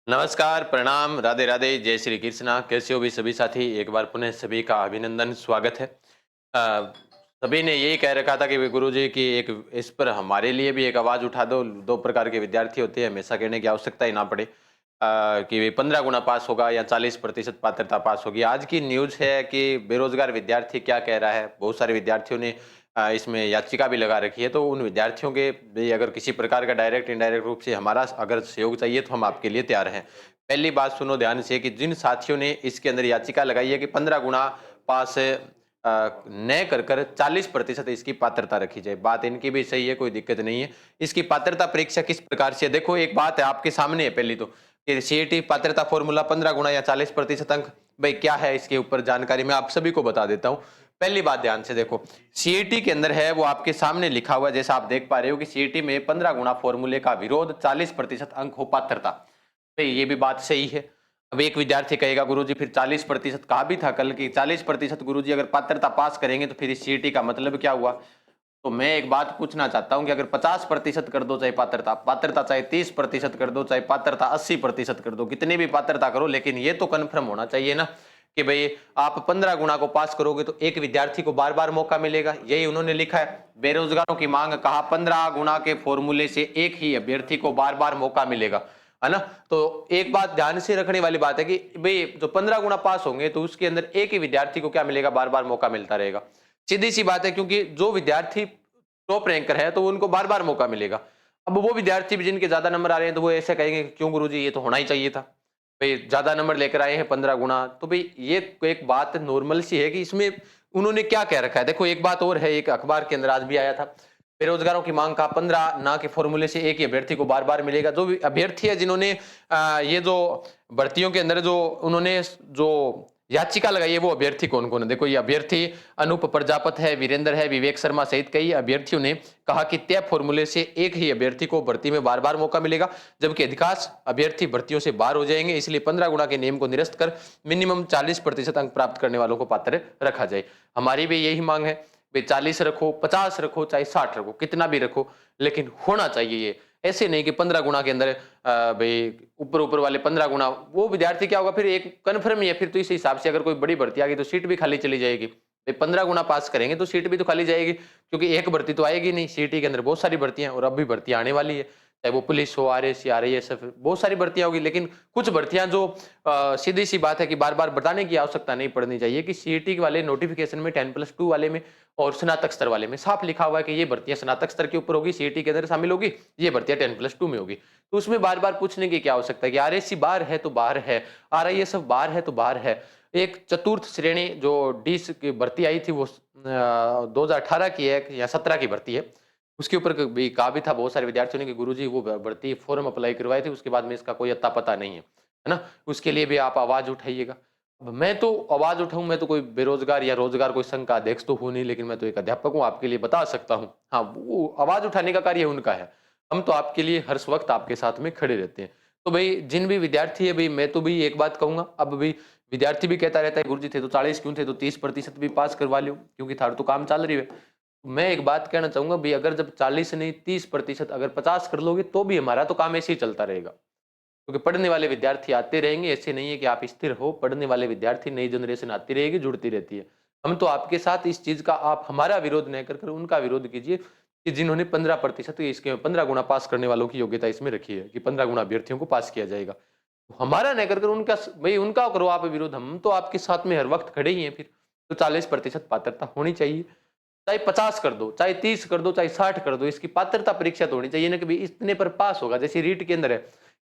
नमस्कार, प्रणाम, राधे राधे, जय श्री कृष्णा। कैसे हो भी सभी साथी? एक बार पुनः सभी का अभिनंदन, स्वागत है। सभी ने यही कह रखा था कि भाई गुरुजी की एक इस पर हमारे लिए भी एक आवाज़ उठा दो। 2 प्रकार के विद्यार्थी होते हैं, हमेशा कहने की आवश्यकता ही ना पड़े कि 15 गुना पास होगा या 40% पात्रता पास होगी। आज की न्यूज़ है कि बेरोज़गार विद्यार्थी क्या कह रहा है। बहुत सारे विद्यार्थियों ने इसमें याचिका भी लगा रखी है, तो उन विद्यार्थियों के भी अगर किसी प्रकार का डायरेक्ट इनडायरेक्ट रूप से हमारा अगर सहयोग चाहिए तो हम आपके लिए तैयार हैं। पहली बात सुनो ध्यान से कि जिन साथियों ने इसके अंदर याचिका लगाई है कि 15 गुना पास न कर 40% इसकी पात्रता रखी जाए। बात इनकी भी सही है, कोई दिक्कत नहीं है। इसकी पात्रता परीक्षा किस प्रकार से है? देखो, एक बात है आपके सामने है पहली तो कि सीईटी पात्रता फॉर्मूला 15 गुना या 40% अंक, भाई क्या है इसके ऊपर जानकारी मैं आप सभी को बता देता हूँ। पहली बात ध्यान से देखो, सीईटी के अंदर है वो आपके सामने लिखा हुआ है, जैसा आप देख पा रहे हो कि सीईटी में 15 गुना फॉर्मूले का विरोध, 40% अंक हो पात्रता। भाई ये भी बात सही है। अब एक विद्यार्थी कहेगा गुरुजी फिर 40% कहा भी था कल कि 40% गुरुजी अगर पात्रता पास करेंगे तो फिर इस सीईटी का मतलब क्या हुआ? तो मैं एक बात पूछना चाहता हूं कि अगर 50% कर दो चाहे पात्रता, पात्रता चाहे 30% कर दो, चाहे पात्रता 80% कर दो, कितनी भी पात्रता करो, लेकिन ये तो कन्फर्म होना चाहिए ना कि भाई आप 15 गुना को पास करोगे तो एक विद्यार्थी को बार बार मौका मिलेगा। यही उन्होंने लिखा है, बेरोजगारों की मांग, कहा 15 गुना के फॉर्मूले से एक ही अभ्यर्थी को बार बार मौका मिलेगा, है ना। तो एक बात ध्यान से रखने वाली बात है कि भाई जो 15 गुना पास होंगे तो उसके अंदर एक ही विद्यार्थी को क्या मिलेगा, बार बार मौका मिलता रहेगा। सीधी सी बात है, क्योंकि जो विद्यार्थी टॉप रैंकर है तो उनको बार बार मौका मिलेगा। अब वो विद्यार्थी भी जिनके ज्यादा नंबर आ रहे हैं तो वो ऐसे कहेंगे कि क्यों गुरुजी, ये तो होना ही चाहिए था, भाई ज्यादा नंबर लेकर आए हैं 15 गुना। तो भाई ये एक बात नॉर्मल सी है कि इसमें उन्होंने क्या कह रखा है। देखो एक बात और है, एक अखबार के अंदर आज भी आया था, बेरोजगारों की मांग का 15 ना के फॉर्मूले से एक ही अभ्यर्थी को बार बार मिलेगा। जो अभ्यर्थी है जिन्होंने ये जो भर्तियों के अंदर जो उन्होंने जो याचिका लगाई है वो अभ्यर्थी कौन कौन है? देखो, ये अभ्यर्थी अनूप प्रजापत है, वीरेंद्र है, विवेक शर्मा सहित कई अभ्यर्थियों ने कहा कि तय फॉर्मूले से एक ही अभ्यर्थी को भर्ती में बार बार मौका मिलेगा, जबकि अधिकांश अभ्यर्थी भर्तियों से बाहर हो जाएंगे। इसलिए 15 गुना के नियम को निरस्त कर मिनिमम 40% अंक प्राप्त करने वालों को पात्र रखा जाए। हमारी भी यही मांग है, भाई 40 रखो, 50 रखो, चाहे 60 रखो, कितना भी रखो, लेकिन होना चाहिए ये। ऐसे नहीं कि 15 गुना के अंदर भाई ऊपर ऊपर वाले 15 गुना, वो विद्यार्थी क्या होगा फिर एक कन्फर्म ही है। फिर तो इस हिसाब से अगर कोई बड़ी भर्ती आ गई तो सीट भी खाली चली जाएगी। 15 गुना पास करेंगे तो सीट भी तो खाली जाएगी, क्योंकि एक भर्ती तो आएगी नहीं। सीईटी के अंदर बहुत सारी भर्तियां, और अब भी भर्तियां आने वाली है, चाहे वो पुलिस हो, आरएस, आरएएफ, बहुत सारी भर्तियां होगी। लेकिन कुछ भर्तियां जो सीधी सी बात है कि बार बार बताने की आवश्यकता नहीं पड़नी चाहिए कि सीईटी वाले नोटिफिकेशन में 10+2 वाले में और स्नातक स्तर वाले में साफ लिखा हुआ है कि ये भर्तियां स्नातक स्तर के ऊपर होगी, सीईटी के अंदर शामिल होगी, ये भर्तियां 10+2 में होगी। तो उसमें बार बार पूछने की क्या आवश्यकता है कि आरएससी बाहर है तो बाहर है, आरआईएसएफ बाहर है तो बाहर है। एक चतुर्थ श्रेणी जो डी की भर्ती आई थी वो 2018 की है या 17 की भर्ती है, उसके ऊपर भी कहा भी था बहुत सारे विद्यार्थियों ने कि गुरुजी वो भर्ती फॉर्म अप्लाई करवाए थे, उसके बाद में इसका कोई अता पता नहीं है ना। उसके लिए भी आप आवाज उठाइएगा। अब मैं तो आवाज उठाऊं, मैं तो कोई बेरोजगार या रोजगार कोई संघ का अध्यक्ष तो हूं नहीं, लेकिन मैं तो एक अध्यापक हूं, आपके लिए बता सकता हूं। हाँ, वो आवाज उठाने का कार्य उनका है, हम तो आपके लिए हर वक्त आपके साथ में खड़े रहते हैं। तो भाई जिन भी विद्यार्थी है, भाई मैं तो भी एक बात कहूंगा, अब भी विद्यार्थी भी कहता रहता है गुरुजी थे तो 40 क्यों थे, तो 30% भी पास करवा लियो, क्योंकि थार तो काम चल रही है। मैं एक बात कहना चाहूंगा भाई, अगर जब 40 नहीं 30%, अगर 50 कर लोगे तो भी हमारा तो काम ऐसे ही चलता रहेगा, क्योंकि पढ़ने वाले विद्यार्थी आते रहेंगे। ऐसे नहीं है कि आप स्थिर हो, पढ़ने वाले विद्यार्थी, नई जनरेशन आती रहेगी, जुड़ती रहती है। हम तो आपके साथ इस चीज का, आप हमारा विरोध नहीं कर उनका विरोध कीजिए कि जिन्होंने 15% इसके 15 गुना पास करने वालों की योग्यता इसमें रखी है कि 15 गुना अभ्यर्थियों को पास किया जाएगा। तो हमारा नहीं कर उनका, भाई उनका करो आप विरोध, हम तो आपके साथ में हर वक्त खड़े ही हैं। फिर तो 40% पात्रता होनी चाहिए, चाहे 50 कर दो, चाहे 30 कर दो, चाहे 60 कर दो, इसकी पात्रता परीक्षा तो होनी चाहिए ना कि भाई इतने पर पास होगा। जैसे रीट के अंदर है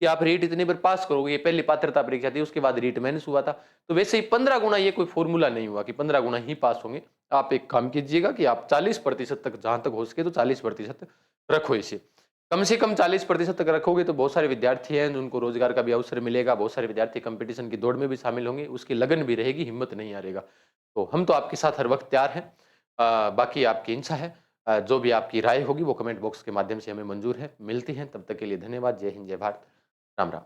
कि आप रीट इतने पर पास करोगे, ये पहली पात्रता परीक्षा थी, उसके बाद रीट मेंस हुआ था। तो वैसे ही 15 गुना ये कोई फॉर्मूला नहीं हुआ कि 15 गुना ही पास होंगे। आप एक काम कीजिएगा कि आप 40% तक, जहां तक हो सके तो 40% रखो इसे, कम से कम 40% तक रखोगे तो बहुत सारे विद्यार्थी हैं उनको रोजगार का भी अवसर मिलेगा, बहुत सारे विद्यार्थी कंपटीशन की दौड़ में भी शामिल होंगे, उसकी लगन भी रहेगी, हिम्मत नहीं हारेगा। तो हम तो आपके साथ हर वक्त तैयार हैं। बाकी आपकी इच्छा है, जो भी आपकी राय होगी वो कमेंट बॉक्स के माध्यम से हमें मंजूर है। मिलती हैं, तब तक के लिए धन्यवाद। जय हिंद, जय भारत, राम राम।